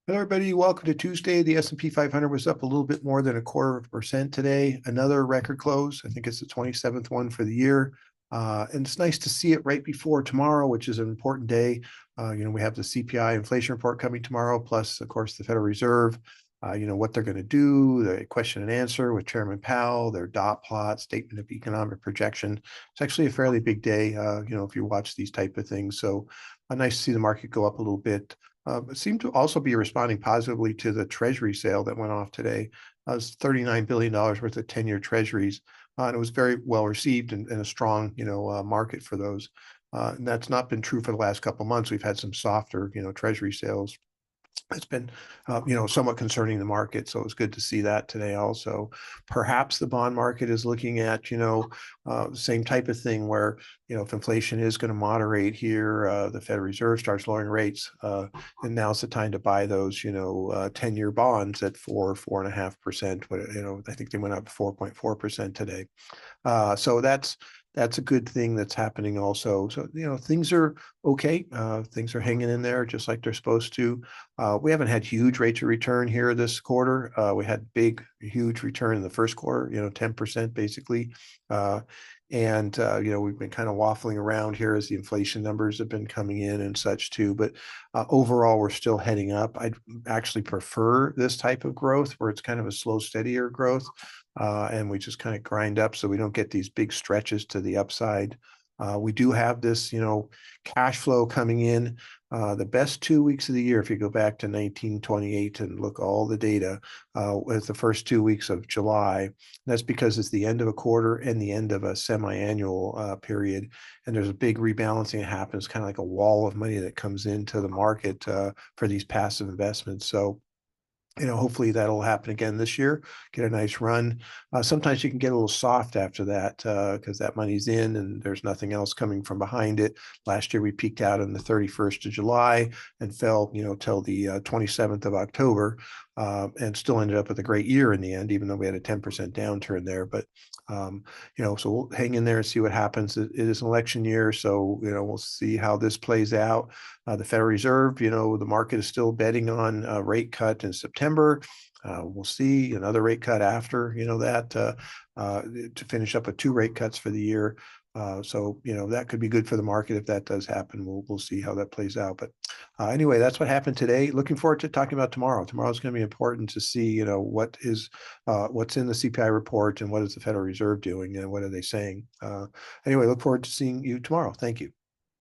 Hello, everybody. Welcome to Tuesday. The S&P 500 was up a little bit more than 0.25% today. Another record close. I think it's the 27th one for the year. And it's nice to see it right before tomorrow, which is an important day. We have the CPI inflation report coming tomorrow, plus, of course, the Federal Reserve. What they're going to do, the question and answer with Chairman Powell, their dot plot, statement of economic projection. It's actually a fairly big day, if you watch these type of things. So nice to see the market go up a little bit. But seemed to also be responding positively to the Treasury sale that went off today. It was $39 billion worth of 10-year Treasuries. And it was very well received and a strong, market for those. And that's not been true for the last couple of months. We've had some softer, Treasury sales. It's been, somewhat concerning the market. So it's good to see that today also. Perhaps the bond market is looking at, the same type of thing where, if inflation is going to moderate here, the Federal Reserve starts lowering rates. And now's the time to buy those, 10-year bonds at 4.5%. I think they went up 4.4% today. So that's a good thing that's happening also. So, things are okay. Things are hanging in there just like they're supposed to. We haven't had huge rates of return here this quarter. We had huge return in the first quarter, 10% basically. We've been kind of waffling around here as the inflation numbers have been coming in and such too. But overall, we're still heading up. I'd actually prefer this type of growth where it's kind of a slow, steadier growth. And we just kind of grind up so we don't get these big stretches to the upside. We do have this, cash flow coming in. The best 2 weeks of the year, if you go back to 1928 and look all the data, was the first 2 weeks of July. That's because it's the end of a quarter and the end of a semi-annual period. And there's a big rebalancing that happens, kind of like a wall of money that comes into the market for these passive investments. So hopefully that'll happen again this year, get a nice run. Sometimes you can get a little soft after that because that money's in and there's nothing else coming from behind it. Last year, we peaked out on the 31st of July and fell, till the 27th of October and still ended up with a great year in the end, even though we had a 10% downturn there. But, so we'll hang in there and see what happens. It is an election year, so, we'll see how this plays out. The Federal Reserve, the market is still betting on a rate cut in September. We'll see another rate cut after, that to finish up with 2 rate cuts for the year. So that could be good for the market if that does happen. We'll see how that plays out. But anyway, that's what happened today. Looking forward to talking about tomorrow. Tomorrow is going to be important to see, what's in the CPI report and what is the Federal Reserve doing and what are they saying. Anyway, look forward to seeing you tomorrow. Thank you.